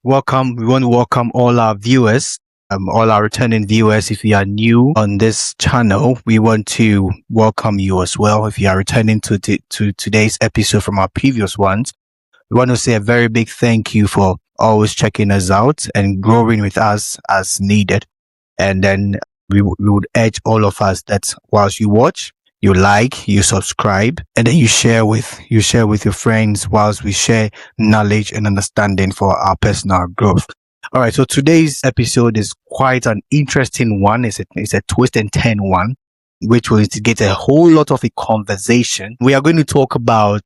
Welcome. We want to welcome all our viewers, all our returning viewers. If you are new on this channel, we want to welcome you as well. If you are returning to today's episode from our previous ones, we want to say a very big thank you for always checking us out and growing with us as needed. And then we would urge all of us that whilst you watch, you like, you subscribe, and then you share with your friends whilst we share knowledge and understanding for our personal growth. All right, so today's episode is quite an interesting one. It's a twist and turn one, which will instigate a whole lot of a conversation. We are going to talk about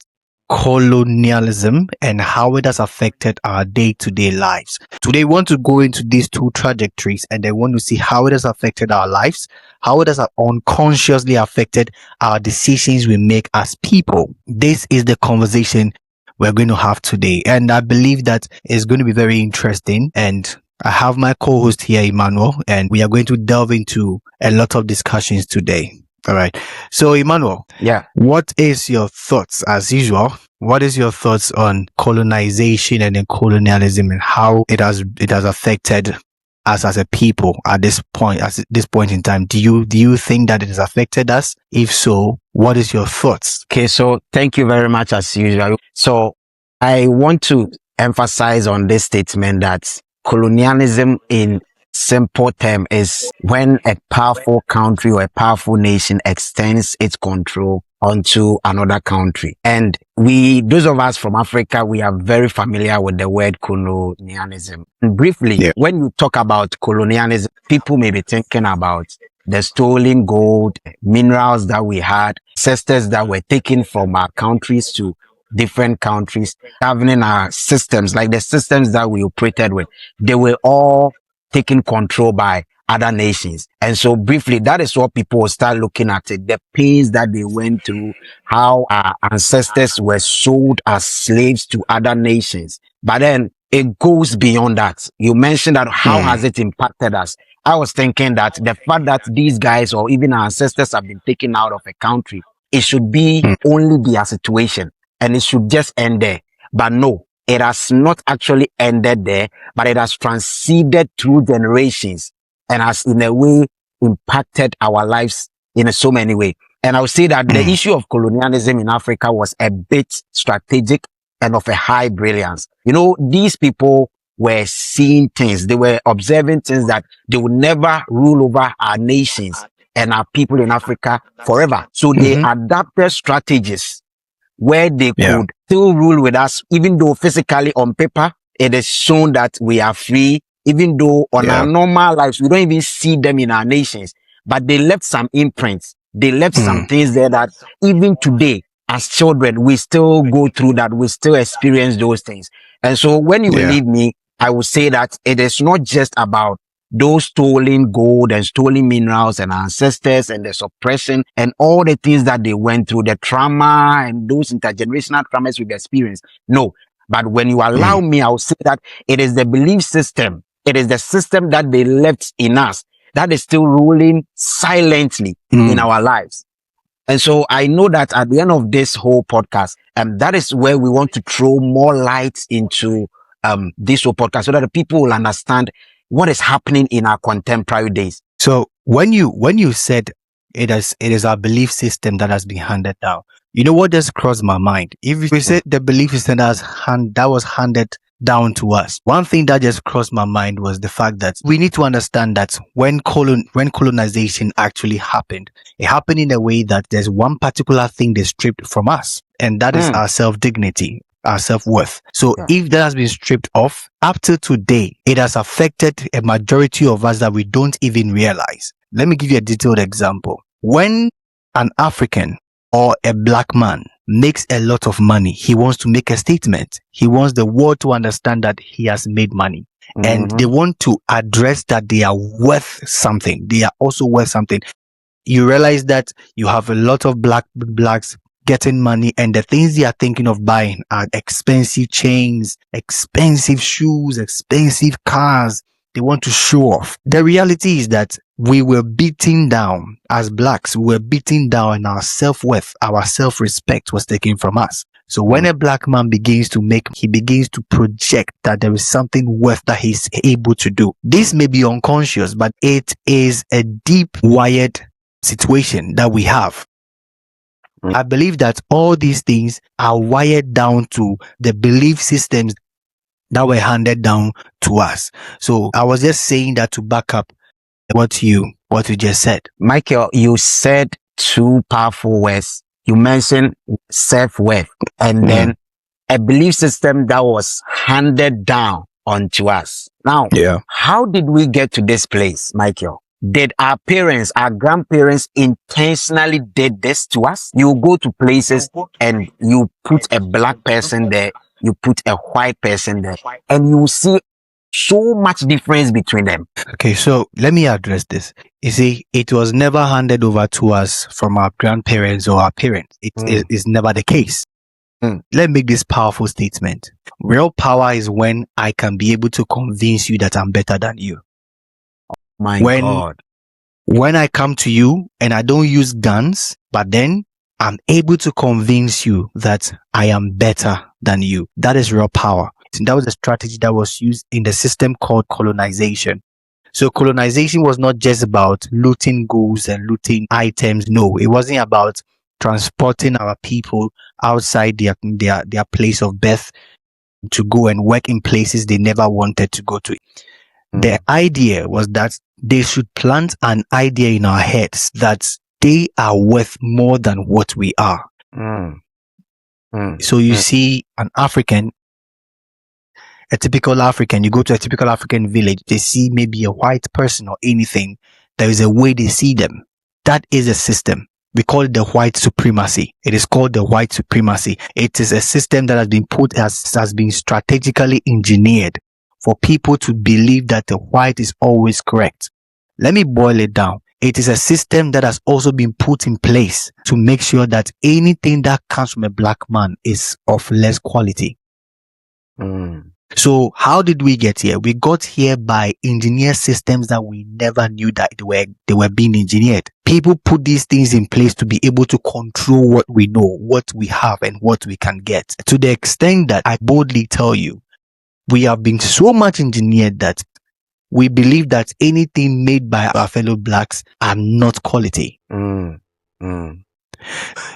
colonialism and how it has affected our day-to-day lives. Today, we want to go into these two trajectories and then want to see how it has affected our lives, how it has unconsciously affected our decisions we make as people. This is the conversation we're going to have today, and I believe that it's going to be very interesting. And I have my co-host here, Emmanuel, and we are going to delve into a lot of discussions today. All right. So, Emmanuel, what is your thoughts, as usual? What is your thoughts on colonization and then colonialism and how it has affected us as a people at this point in time? Do you think that it has affected us? If so, what is your thoughts? Okay, so thank you very much as usual. So I want to emphasize on this statement that colonialism in simple term is when a powerful country or a powerful nation extends its control onto another country. And those of us from Africa, we are very familiar with the word colonialism. And briefly, when you talk about colonialism, people may be thinking about the stolen gold, minerals that we had, ancestors that were taken from our countries to different countries, governing our systems, like the systems that we operated with. They were all taken control by other nations. And so briefly, that is what people will start looking at it, the pains that they went through, how our ancestors were sold as slaves to other nations. But then it goes beyond that. You mentioned that how has it impacted us? I was thinking that the fact that these guys or even our ancestors have been taken out of a country, it should be only be a situation and it should just end there. But no. It has not actually ended there, but it has transcended through generations and has in a way impacted our lives in so many ways. And I would say that the issue of colonialism in Africa was a bit strategic and of a high brilliance. You know, these people were seeing things. They were observing things that they would never rule over our nations and our people in Africa forever. So they adapted strategies where they could still rule with us, even though physically on paper, it is shown that we are free, even though on our normal lives, we don't even see them in our nations, but they left some imprints. They left some things there that even today, as children, we still go through that. We still experience those things. And so when you believe me, I would say that it is not just about those stolen gold and stolen minerals and ancestors and the suppression and all the things that they went through, the trauma and those intergenerational traumas we've experienced. No, but when you allow me, I'll say that it is the belief system. It is the system that they left in us that is still ruling silently in our lives. And so I know that at the end of this whole podcast, that is where we want to throw more light into this whole podcast so that the people will understand what is happening in our contemporary days. So when you said it is our belief system that has been handed down, you know what just crossed my mind? If we said the belief system that was handed down to us, one thing that just crossed my mind was the fact that we need to understand that when colonization actually happened, it happened in a way that there's one particular thing they stripped from us, and that is our self-dignity, our self-worth. So if that has been stripped off, up to today, it has affected a majority of us that we don't even realize. Let me give you a detailed example. When an African or a black man makes a lot of money, he wants to make a statement. He wants the world to understand that he has made money. And they want to address that they are worth something. They are also worth something. You realize that you have a lot of blacks getting money, and the things they are thinking of buying are expensive chains, expensive shoes, expensive cars. They want to show off. The reality is that we were beaten down as blacks. We were beaten down, and our self-worth, our self-respect was taken from us. So when a black man begins to make, he begins to project that there is something worth that he's able to do. This may be unconscious, but it is a deep wired situation that we have. I believe that all these things are wired down to the belief systems that were handed down to us. So I was just saying that to back up what you just said. Michael, you said two powerful words. You mentioned self-worth and then a belief system that was handed down onto us. Now, how did we get to this place, Michael? Did our parents, our grandparents intentionally did this to us? You go to places and you put a black person there, you put a white person there, and you see so much difference between them. Okay, so let me address this. You see, it was never handed over to us from our grandparents or our parents. It is never the case. Let me make this powerful statement. Real power is when I can be able to convince you that I'm better than you. My God. When I come to you and I don't use guns, but then I'm able to convince you that I am better than you. That is real power. And that was a strategy that was used in the system called colonization. So colonization was not just about looting goods and looting items. No, it wasn't about transporting our people outside their place of birth to go and work in places they never wanted to go to. The idea was that they should plant an idea in our heads that they are worth more than what we are. So you see an African, a typical African, you go to a typical African village, they see maybe a white person or anything. There is a way they see them. That is a system. We call it the white supremacy. It is called the white supremacy. It is a system that has been has been strategically engineered for people to believe that the white is always correct. Let me boil it down. It is a system that has also been put in place to make sure that anything that comes from a black man is of less quality. So how did we get here? We got here by engineered systems that we never knew that they were being engineered. People put these things in place to be able to control what we know, what we have, and what we can get. To the extent that I boldly tell you, we have been so much engineered that we believe that anything made by our fellow blacks are not quality.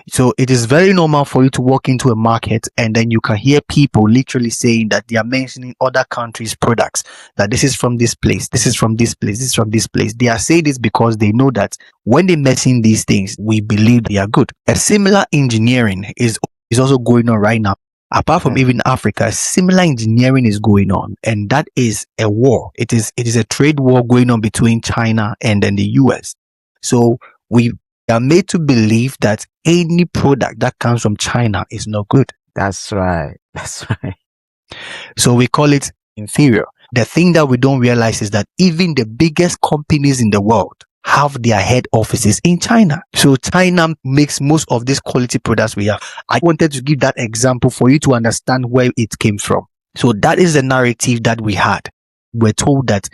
So it is very normal for you to walk into a market and then you can hear people literally saying that they are mentioning other countries' products, that this is from this place, this is from this place, this is from this place. They are saying this because they know that when they mention these things, we believe they are good. A similar engineering is also going on right now. Apart from even Africa, similar engineering is going on, and that is a war. It is a trade war going on between China and then the US. So we are made to believe that any product that comes from China is not good. That's right. That's right. So we call it inferior. The thing that we don't realize is that even the biggest companies in the world have their head offices in China. So China makes most of these quality products we have. I wanted to give that example for you to understand where it came from. So that is the narrative that we had. We're told that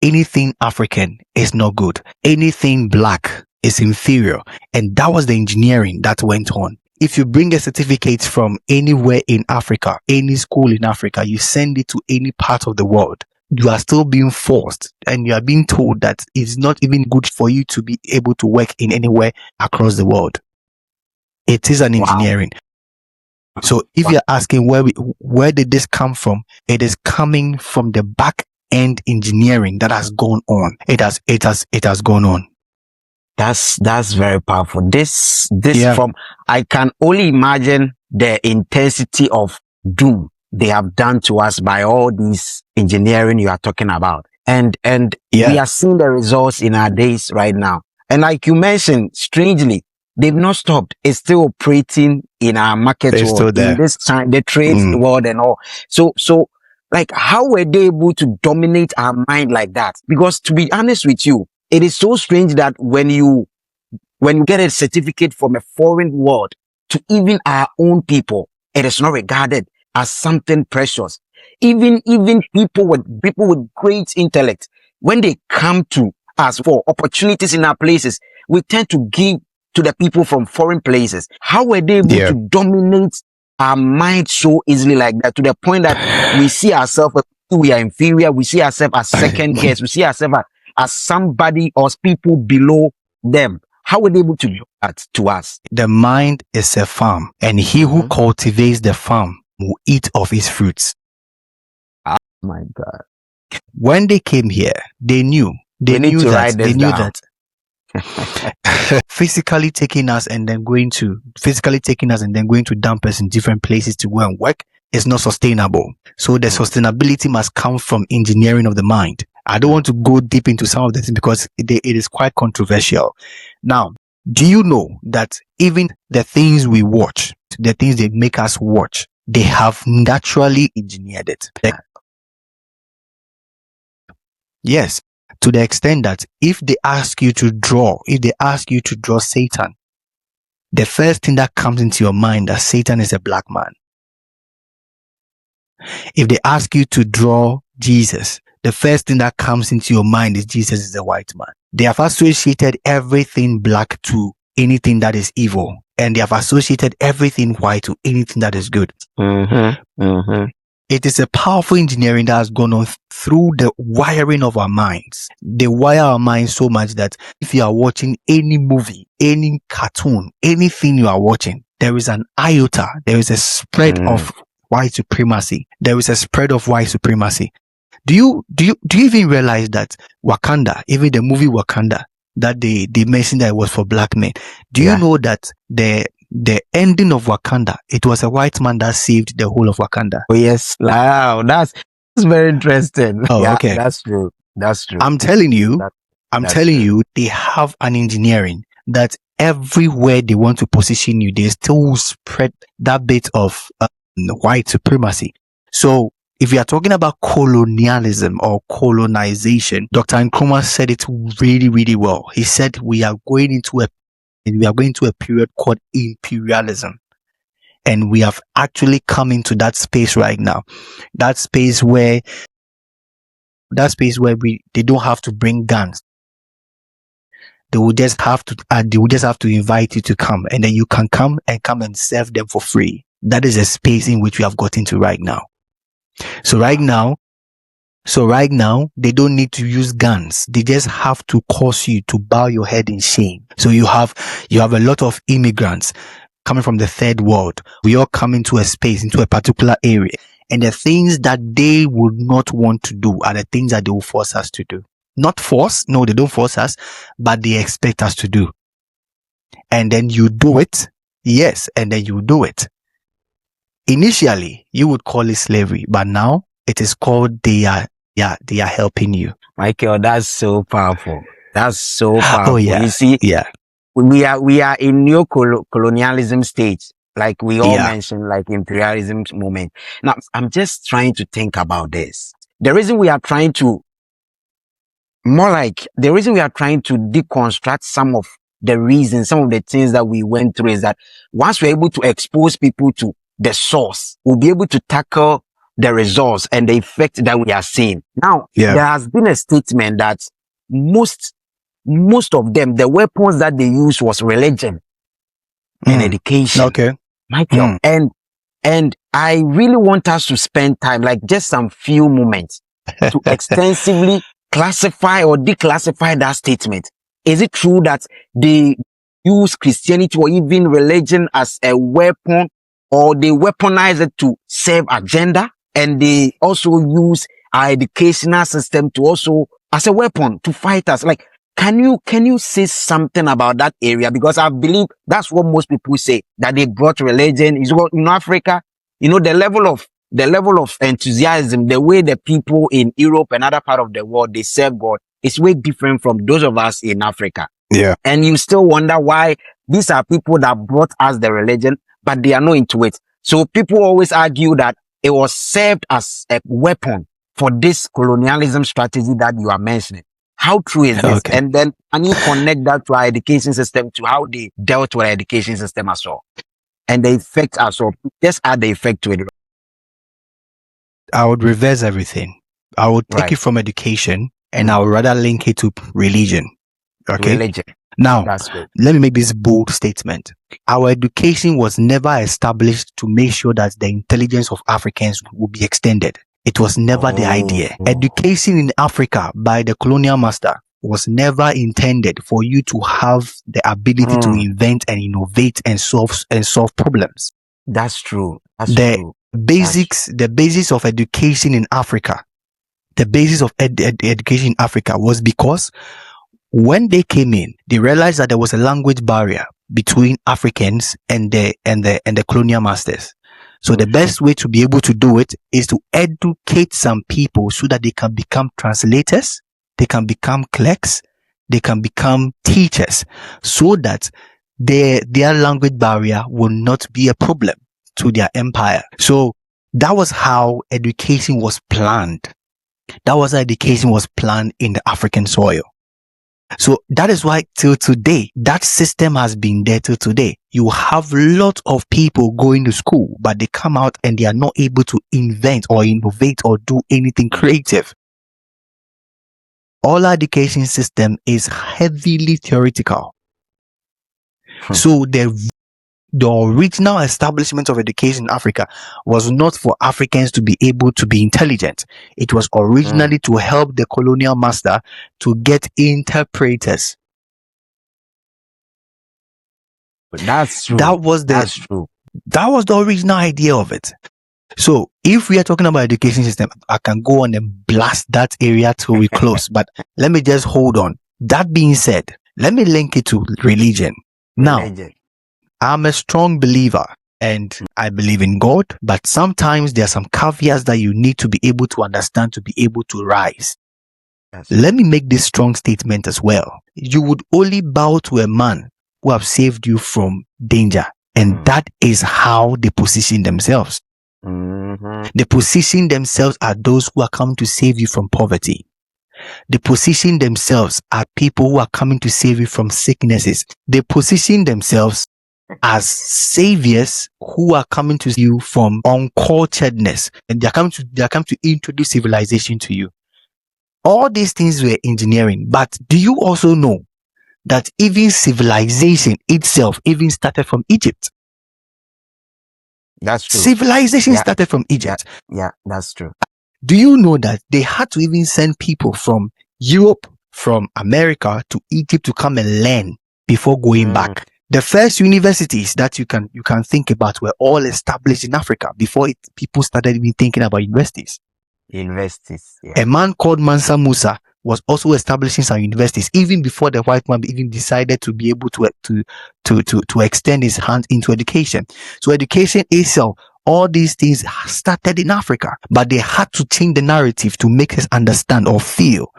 anything African is not good. Anything black is inferior. And that was the engineering that went on. If you bring a certificate from anywhere in Africa, any school in Africa, you send it to any part of the world, you are still being forced and you are being told that it's not even good for you to be able to work in anywhere across the world. It is an engineering. So if you're asking where did this come from, it is coming from the back end engineering that has gone on. It has gone on. That's very powerful. This from, I can only imagine the intensity of doom they have done to us by all these engineering you are talking about. And we are seeing the results in our days right now. And like you mentioned, strangely, they've not stopped. It's still operating in our market world, in this time, the trade world and all. So like, how were they able to dominate our mind like that? Because to be honest with you, it is so strange that when you get a certificate from a foreign world to even our own people, it is not regarded as something precious. Even people with great intellect, when they come to us for opportunities in our places, we tend to give to the people from foreign places. How were they able to dominate our mind so easily like that, to the point that we see ourselves, we are inferior, we see ourselves as second guess, we see ourselves as somebody or people below them? How were they able to do that to us? The mind is a farm, and he who cultivates the farm will eat of its fruits. Oh my God. When they came here, they knew that physically taking us and then going to dump us in different places to go and work is not sustainable. So the sustainability must come from engineering of the mind. I don't want to go deep into some of this because it is quite controversial. Now, do you know that even the things we watch, the things they make us watch, they have naturally engineered it? Yes, to the extent that if they ask you to draw Satan, the first thing that comes into your mind that Satan is a black man. If they ask you to draw Jesus, the first thing that comes into your mind is Jesus is a white man. They have associated everything black to anything that is evil, and they have associated everything white to anything that is good. It is a powerful engineering that has gone on through the wiring of our minds. They wire our minds so much that if you are watching any movie, any cartoon, anything you are watching, there is an iota, there is a spread of white supremacy. There is a spread of white supremacy. Do you even realize that Wakanda, even the movie Wakanda, that they mentioned that it was for black men? Do you know that the ending of Wakanda, it was a white man that saved the whole of Wakanda? Oh yes. Wow, that's very interesting. Oh, okay. That's true. I'm telling you, they have an engineering that everywhere they want to position you, they still spread that bit of white supremacy. So if you are talking about colonialism or colonization, Dr. Nkrumah said it really, really well. He said we are going into a period called imperialism. And we have actually come into that space right now. That space where they don't have to bring guns. They will just have to invite you to come, and then you can come and serve them for free. That is a space in which we have got into right now. So right now, they don't need to use guns. They just have to cause you to bow your head in shame. So you have a lot of immigrants coming from the third world. We all come into a space, into a particular area. And the things that they would not want to do are the things that they will force us to do. Not force. No, they don't force us, but they expect us to do. And then you do it. Yes. And then you do it. Initially, you would call it slavery, but now it is called they are helping you. Michael, that's so powerful. That's so powerful. Oh, yeah. You see, we are in new colonialism stage, like we all mentioned, like imperialism moment. Now, I'm just trying to think about this. The reason we are trying to deconstruct some of the reasons, some of the things that we went through is that once we're able to expose people to the source, we'll be able to tackle the results and the effect that we are seeing. Now, there has been a statement that most of them, the weapons that they used was religion and education. Okay. Michael, and I really want us to spend time, like just some few moments, to extensively classify or declassify that statement. Is it true that they use Christianity or even religion as a weapon, or they weaponize it to serve agenda, and they also use our educational system to also as a weapon to fight us? Like, can you say something about that area? Because I believe that's what most people say, that they brought religion. Is what in Africa, the level of enthusiasm, the way the people in Europe and other part of the world they serve God is way different from those of us in Africa. Yeah. And you still wonder why these are people that brought us the religion, but they are not into it. So people always argue that it was served as a weapon for this colonialism strategy that you are mentioning. How true is this? Okay. And then can you connect that to our education system, to how they dealt with our education system as well? And the effect as well. Just add the effect to it. I would reverse everything. I would take it from education and I would rather link it to religion. Okay. Religion. Now, That's good. let me make this bold statement. Our education was never established to make sure that the intelligence of Africans would be extended. It was never the idea. Education in Africa by the colonial master was never intended for you to have the ability to invent and innovate and solve problems. That's true. That's The true. the basis of education in Africa, the basis of education in Africa was because when they came in, they realized that there was a language barrier between Africans and the colonial masters. So the best way to be able to do it is to educate some people so that they can become translators, they can become clerks, they can become teachers, so that their language barrier will not be a problem to their empire. So that was how education was planned. That was how education was planned in the African soil. So that is why till today, that system has been there till today. You have lots of people going to school, but they come out and they are not able to invent or innovate or do anything creative. All our education system is heavily theoretical. So the original establishment of education in Africa was not for Africans to be able to be intelligent. It was originally to help the colonial master to get interpreters. That's true. That's true. That was the original idea of it. So if we are talking about education system, I can go on and blast that area till we close, but let me just hold on. That being said, let me link it to religion. Now, I'm a strong believer and I believe in God, but sometimes there are some caveats that you need to be able to understand to be able to rise. Yes. Let me make this strong statement as well. You would only bow to a man who have saved you from danger, and that is how they position themselves. They position themselves as those who are coming to save you from poverty. They position themselves as people who are coming to save you from sicknesses. They position themselves as saviors who are coming to you from unculturedness, and they are coming to introduce civilization to you. All these things were engineering, but do you also know that even civilization itself even started from Egypt? That's true. Civilization started from Egypt. Yeah, that's true. Do you know that they had to even send people from Europe, from America to Egypt to come and learn before going back? The first universities that you can think about were all established in Africa before people started even thinking about universities. A man called Mansa Musa was also establishing some universities even before the white man even decided to be able to extend his hand into education. So education itself, all these things started in Africa, but they had to change the narrative to make us understand or feel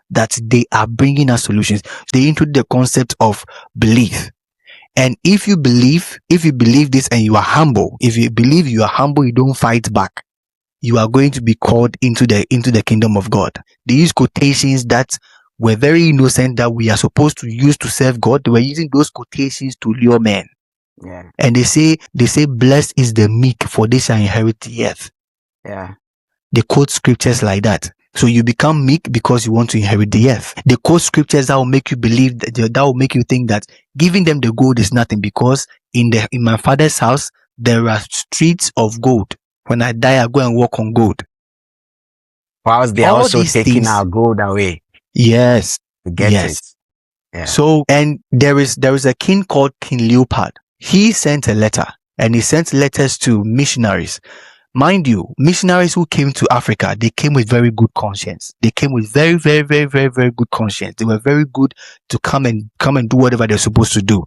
that they are bringing us solutions. They introduced the concept of belief. And if you believe this and you are humble, if you believe you are humble, you don't fight back, you are going to be called into the kingdom of God. They use quotations that were very innocent that we are supposed to use to serve God. They were using those quotations to lure men. Yeah. And they say, blessed is the meek, for they shall inherit the earth. Yeah. They quote scriptures like that. So you become meek because you want to inherit the earth. They quote scriptures that will make you believe that will make you think that giving them the gold is nothing, because in my father's house there are streets of gold. When I die, I go and walk on gold. Whilst they are also taking our gold away. Yes. Yes. Yeah. So, and there is a king called King Leopold. He sent a letter, and he sent letters to missionaries. Mind you, missionaries who came to Africa, they came with very good conscience. They came with very, very, very, very, very good conscience. They were very good to come and do whatever they're supposed to do.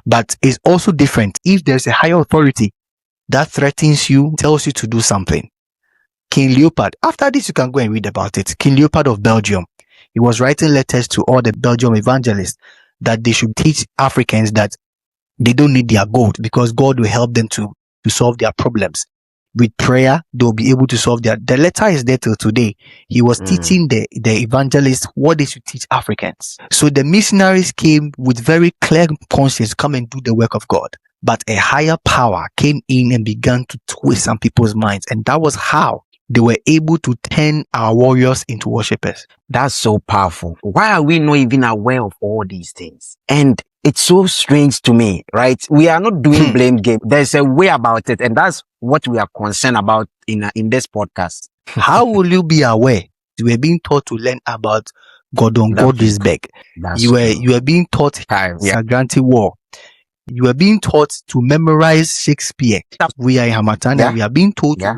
But it's also different if there's a higher authority that threatens you, tells you to do something. King Leopold, after this you can go and read about it. King Leopold of Belgium, he was writing letters to all the Belgian evangelists that they should teach Africans that they don't need their gold, because God will help them to solve their problems. With prayer, they'll be able to solve the letter is there till today. He was teaching the evangelists what they should teach Africans. So the missionaries came with very clear conscience to come and do the work of God. But a higher power came in and began to twist some people's minds. And that was how they were able to turn our warriors into worshippers. That's so powerful. Why are we not even aware of all these things? And it's so strange to me, right? We are not doing blame game. There's a way about it, and that's what we are concerned about in this podcast. How will you be aware? You were being taught to learn about Gordon Godrisberg. You were being taught Sagranti War. You were being taught to memorize Shakespeare. We are in Hamatania. We are being told to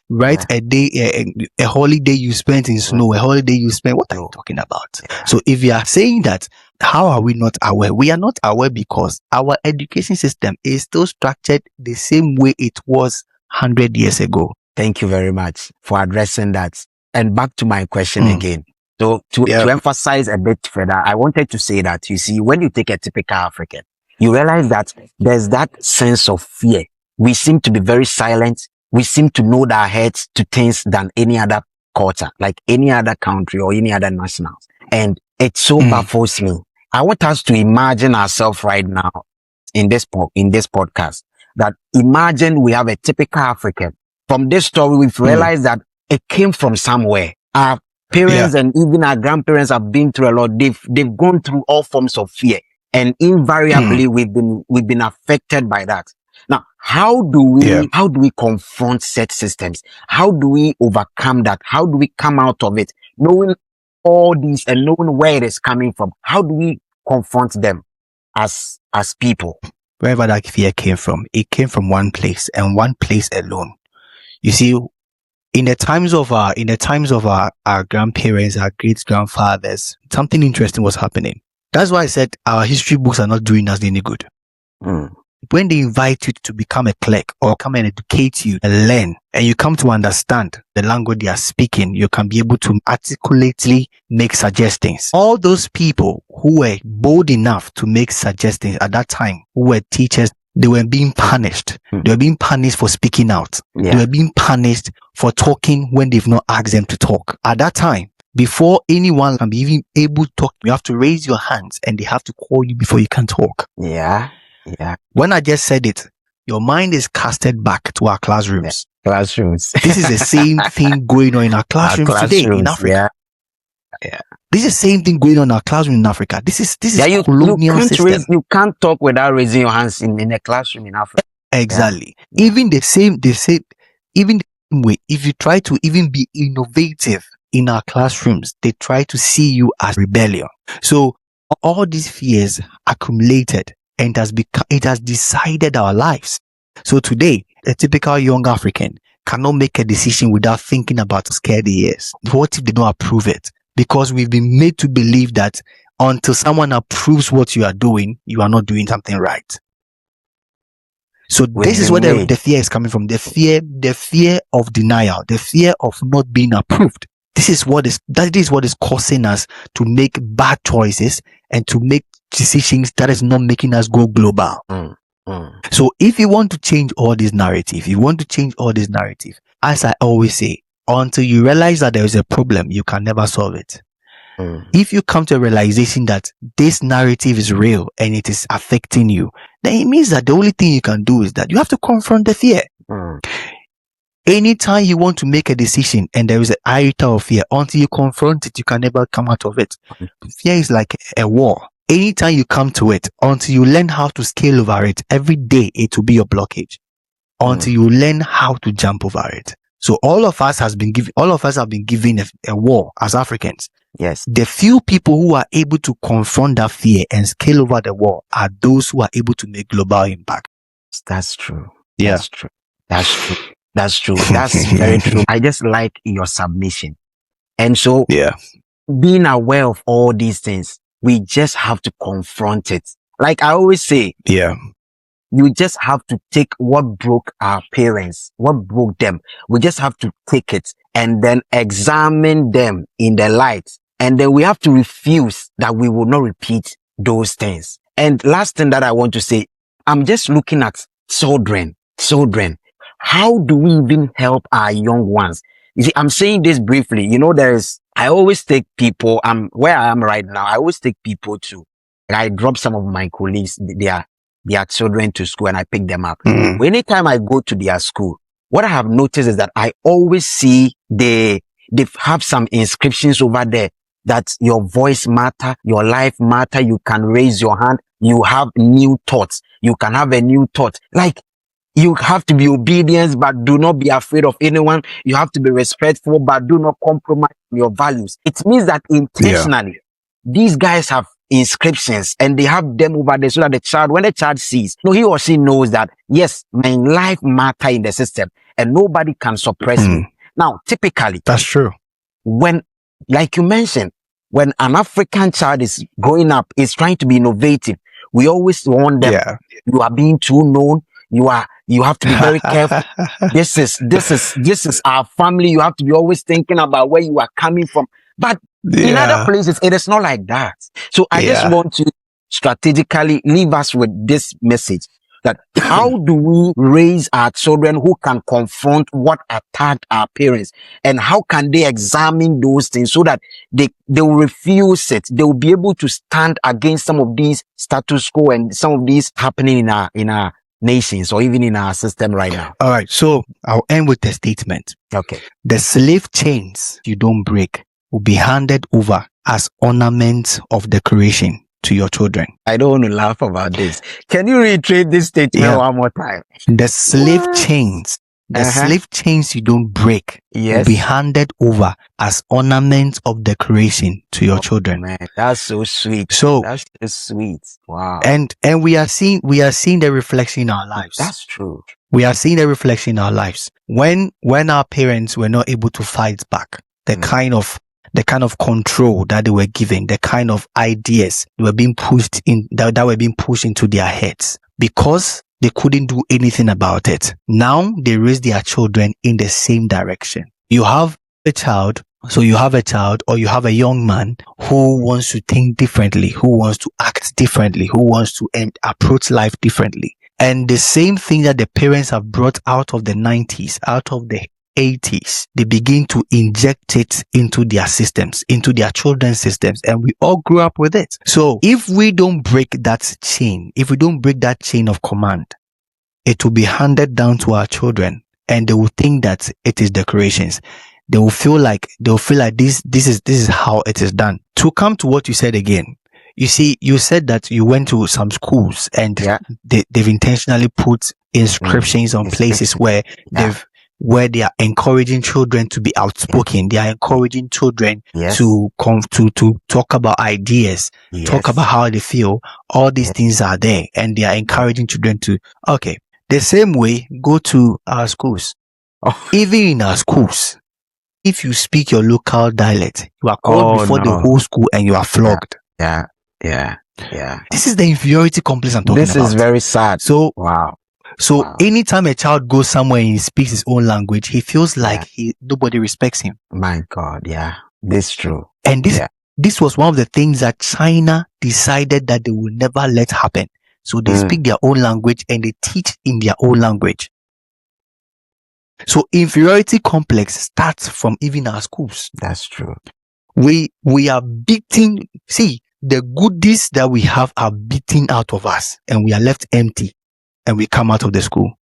write a day, a holiday you spent in snow, a holiday you spent. What are you talking about? So if you are saying that, how are we not aware? We are not aware because our education system is still structured the same way it was 100 years ago. Thank you very much for addressing that. And back to my question again. So to emphasize a bit further, I wanted to say that, you see, when you take a typical African, you realize that there's that sense of fear. We seem to be very silent. We seem to know our heads to things than any other culture, like any other country or any other nationals. And it so baffles me. I want us to imagine ourselves right now in this podcast, that imagine we have a typical African. From this story, we've realized that it came from somewhere. Our parents and even our grandparents have been through a lot. They've gone through all forms of fear. And invariably, we've been affected by that. Now, how do we confront such systems? How do we overcome that? How do we come out of it? Knowing all these and knowing where it is coming from, how do we confront them as people? Wherever that fear came from, it came from one place and one place alone. You see, in the times of our grandparents, our great grandfathers, something interesting was happening. That's why I said our history books are not doing us any good. When they invite you to become a clerk or come and educate you and learn, and you come to understand the language they are speaking, you can be able to articulately make suggestions. All those people who were bold enough to make suggestions at that time, who were teachers, they were being punished. They were being punished for speaking out. They were being punished for talking when they've not asked them to talk. At that time, before anyone can be even able to talk, you have to raise your hands and they have to call you before you can talk. When I just said it, your mind is casted back to our classrooms. This is the same thing going on in our classrooms today in Africa. This is the same thing going on in our classroom in Africa. This is colonial system. You can't talk without raising your hands in a classroom in Africa. Exactly. Even the same way, if you try to even be innovative in our classrooms, they try to see you as rebellion. So all these fears accumulated and it has decided our lives. So today, a typical young African cannot make a decision without thinking about how scared he is. What if they don't approve it? Because we've been made to believe that until someone approves what you are doing, you are not doing something right. So this is where the fear is coming from. The fear of denial, the fear of not being approved. That is what is causing us to make bad choices and to make decisions that is not making us go global. So if you want to change all this narrative, as I always say, until you realize that there is a problem, you can never solve it. If you come to a realization that this narrative is real and it is affecting you, then it means that the only thing you can do is that you have to confront the fear. Anytime you want to make a decision and there is an iota of fear, until you confront it, you can never come out of it. Fear is like a war. Anytime you come to it, until you learn how to scale over it, every day it will be your blockage. Until you learn how to jump over it. So all of us have been given a war as Africans. Yes. The few people who are able to confront that fear and scale over the war are those who are able to make global impact. That's true. Yeah. That's true. That's true. That's very true. I just like your submission. And so being aware of all these things, we just have to confront it. Like I always say, you just have to take what broke our parents, what broke them. We just have to take it and then examine them in the light. And then we have to refuse that we will not repeat those things. And last thing that I want to say, I'm just looking at children. How do we even help our young ones? You see, I'm saying this briefly. You know, I always take people, where I am right now, I always take people to, I drop some of my colleagues, their children to school and I pick them up. Anytime I go to their school, what I have noticed is that I always see they have some inscriptions over there that your voice matter, your life matter, you can raise your hand, you have new thoughts, you can have a new thought. Like, you have to be obedient, but do not be afraid of anyone. You have to be respectful, but do not compromise your values. It means that intentionally, these guys have inscriptions and they have them over there so that the child, when the child sees, he or she knows that, yes, my life matter in the system and nobody can suppress me. Now, typically, that's true. When, like you mentioned, when an African child is growing up, is trying to be innovative, we always warn them, you are being too known. You have to be very careful. This is our family. You have to be always thinking about where you are coming from. But in other places, it is not like that. So I just want to strategically leave us with this message that how do we raise our children who can confront what attacked our parents, and how can they examine those things so that they will refuse it. They will be able to stand against some of these status quo and some of these happening in our nations or even in our system right now. All right, so I'll end with a statement. Okay. The slave chains you don't break will be handed over as ornaments of decoration to your children. I don't want to laugh about this. Can you reiterate this statement one more time? The slave chains, slave chains you don't break will be handed over as ornaments of decoration to your children. Man, that's so sweet. So that's so sweet. Wow. And we are seeing the reflection in our lives. That's true. We are seeing the reflection in our lives. When our parents were not able to fight back, the kind of control that they were given, the kind of ideas that were being pushed into their heads, because they couldn't do anything about it. Now they raise their children in the same direction. You have a child or you have a young man who wants to think differently, who wants to act differently, who wants to approach life differently. And the same thing that the parents have brought out of the 90s, out of the 80s, they begin to inject it into their systems, into their children's systems, and we all grew up with it. So if we don't break that chain, if we don't break that chain of command, it will be handed down to our children, and they will think that it is decorations. They will feel like this is how it is done. To come to what you said again, you see, you said that you went to some schools and they've intentionally put inscriptions on places where they are encouraging children to be outspoken. They are encouraging children to talk about ideas, talk about how they feel. All these things are there, and they are encouraging children to, the same way, go to our schools. Even in our schools, if you speak your local dialect, you are called before the whole school and you are flogged. Yeah. This is the inferiority complex I'm talking about. This is very sad. So, anytime a child goes somewhere and he speaks his own language, he feels like nobody respects him. My God, this is true. And this was one of the things that China decided that they will never let happen. So they speak their own language and they teach in their own language. So inferiority complex starts from even our schools. That's true. We are beating. See, the goodies that we have are beaten out of us, and we are left empty, and we come out of the school.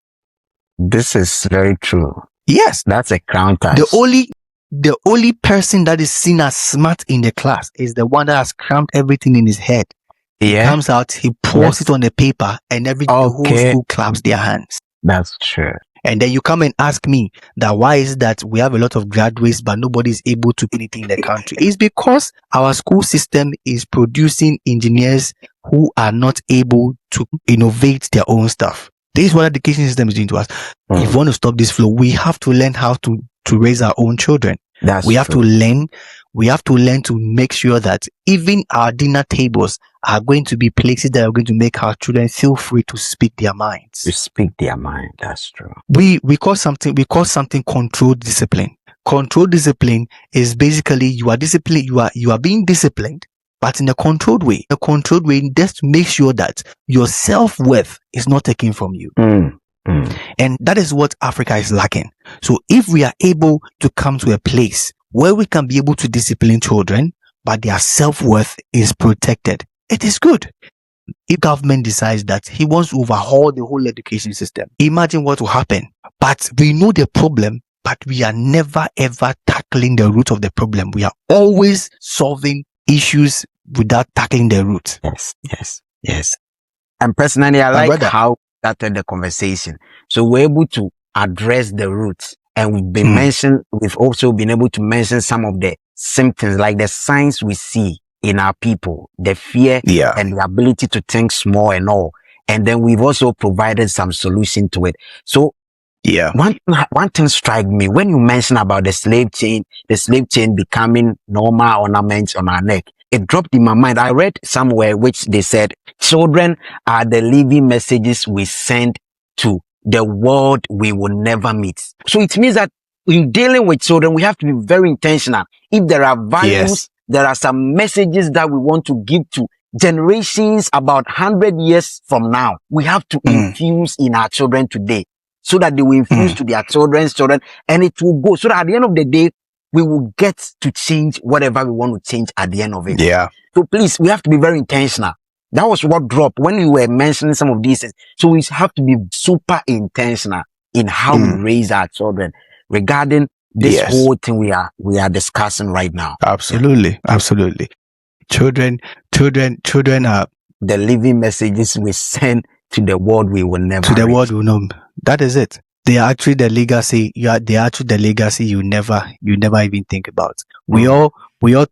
This is very true. Yes, that's a crown tax. The only person that is seen as smart in the class is the one that has crammed everything in his head. He comes out, he pours it on the paper, and the whole school claps their hands. That's true. And then you come and ask me that why is that we have a lot of graduates but nobody is able to do anything in the country? It's because our school system is producing engineers who are not able to innovate their own stuff. This is what education system is doing to us. If we want to stop this flow, we have to learn how to raise our own children. We have to learn to make sure that even our dinner tables are going to be places that are going to make our children feel free to speak their minds. To speak their mind, that's true. We call something controlled discipline. Controlled discipline is basically you are disciplined, you are being disciplined, but in a controlled way. A controlled way just to make sure that your self-worth is not taken from you. And that is what Africa is lacking. So if we are able to come to a place where we can be able to discipline children, but their self-worth is protected, it is good. if government decides that he wants to overhaul the whole education system, imagine what will happen. But we know the problem, but we are never ever tackling the root of the problem. We are always solving issues without tackling the root. Yes. And personally, I My like brother. how we started the conversation. So we're able to address the roots, and we've also been able to mention some of the symptoms, like the signs we see in our people, the fear and the ability to think small and all. And then we've also provided some solution to it. So one thing strike me when you mention about the slave chain becoming normal ornaments on our neck. It dropped in my mind. I read somewhere which they said children are the living messages we send to the world we will never meet. So it means that in dealing with children, we have to be very intentional. If there are values, there are some messages that we want to give to generations about 100 years from now. We have to infuse in our children today, so that they will infuse to their children's children, and it will go. So that at the end of the day, we will get to change whatever we want to change at the end of it. So please, we have to be very intentional. That was what dropped when you were mentioning some of these things. So we have to be super intentional in how we raise our children regarding this whole thing we are discussing right now. Absolutely. Children are the living messages we send to the world we will never to the reach. world we know. That is it. They are actually the legacy. They are actually the legacy you never even think about. We all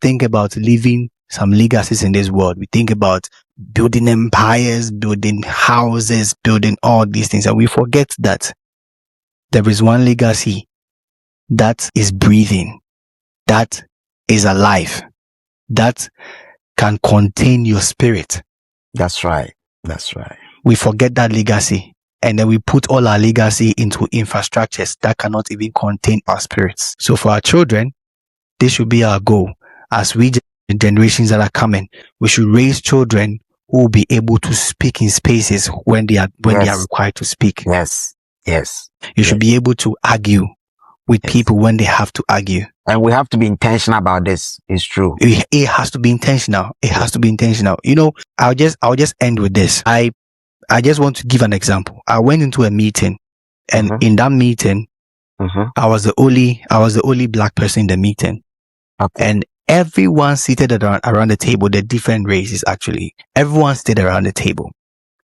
think about leaving some legacies in this world. We think about building empires, building houses, building all these things, and we forget that there is one legacy that is breathing, that is alive, that can contain your spirit. That's right. We forget that legacy, and then we put all our legacy into infrastructures that cannot even contain our spirits. So for our children, this should be our goal. As we generations that are coming, we should raise children who will be able to speak in spaces when they are required to speak. You should be able to argue with people when they have to argue. And we have to be intentional about this. It's true. It has to be intentional. You know, I'll just end with this. I just want to give an example. I went into a meeting, and in that meeting, I was the only black person in the meeting. And everyone seated around the table, the different races actually, everyone stayed around the table.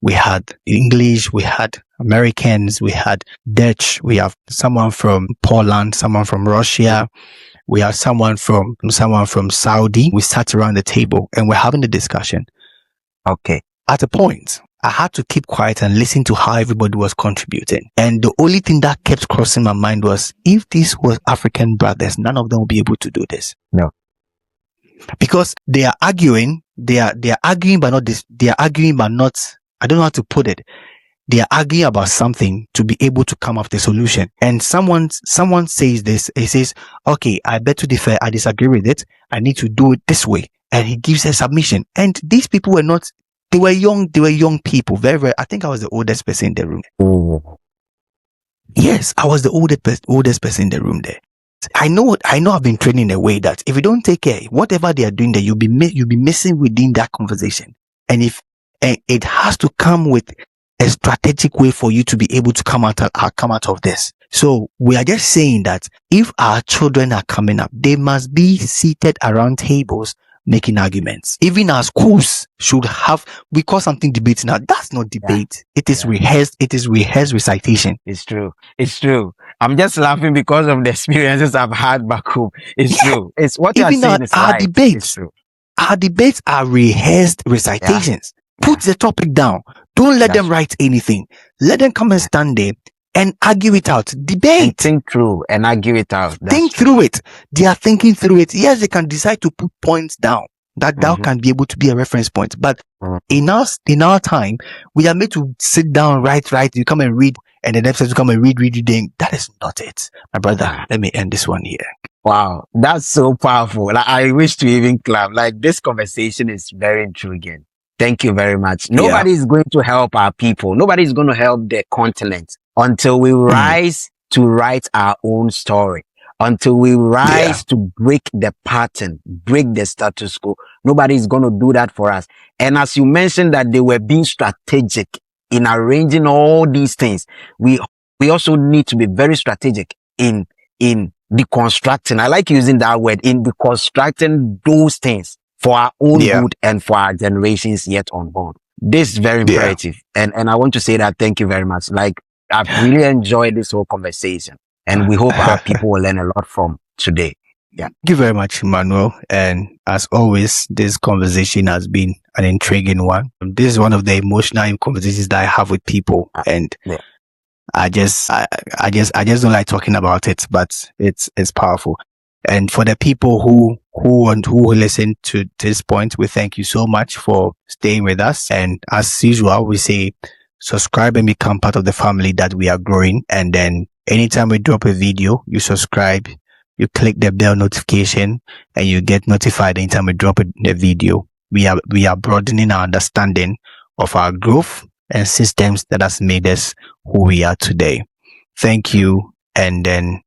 We had English, we had Americans, we had Dutch, we have someone from Poland, someone from Russia, we have someone from Saudi. We sat around the table and we're having a discussion. At a point, I had to keep quiet and listen to how everybody was contributing. And the only thing that kept crossing my mind was, if these were African brothers, none of them will be able to do this. No. Because they are arguing, they are arguing, but not, I don't know how to put it. They are arguing about something to be able to come up with a solution. And someone says this, he says, okay, I bet to differ, I disagree with it, I need to do it this way. And he gives a submission. And these people were not, they were young people, very, very, I think I was the oldest person in the room. Yes, I was the oldest person in the room there. I know I've been trained in a way that if you don't take care, whatever they are doing there, you'll be missing within that conversation. And it has to come with a strategic way for you to be able to come out of this. So we are just saying that if our children are coming up, they must be seated around tables making arguments. Even our schools should have, we call something debate now. That's not debate. It is rehearsed recitation. It's true. I'm just laughing because of the experiences I've had back home. It's true. It's what you're saying is right. Debates. Our debates are rehearsed recitations. Put the topic down. Don't let them write anything. Let them come and stand there and argue it out. Debate. And think through and argue it out. Think through it. They are thinking through it. Yes, they can decide to put points down. That can be able to be a reference point. But in our time, we are made to sit down, write. You come and read, and the next time you come and read. That is not it. My brother, let me end this one here. Wow, that's so powerful. Like, I wish to even clap. Like, this conversation is very intriguing. Thank you very much. Nobody is going to help our people. Nobody is going to help the continent until we rise to write our own story, until we rise to break the pattern, break the status quo. Nobody is going to do that for us. And as you mentioned that they were being strategic in arranging all these things, we also need to be very strategic in deconstructing. I like using that word, in deconstructing those things for our own good and for our generations yet unborn. This is very imperative. And I want to say that thank you very much. Like, I've really enjoyed this whole conversation, and we hope our people will learn a lot from today. Yeah. Thank you very much, Emmanuel. And as always, this conversation has been an intriguing one. This is one of the emotional conversations that I have with people, and I just don't like talking about it, but it's powerful. And for the people who listen to this point, we thank you so much for staying with us. And as usual, we say subscribe and become part of the family that we are growing. And then anytime we drop a video, you subscribe, you click the bell notification, and you get notified anytime we drop a video. We are broadening our understanding of our growth and systems that has made us who we are today. Thank you, and then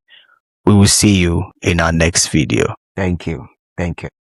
we will see you in our next video. Thank you. Thank you.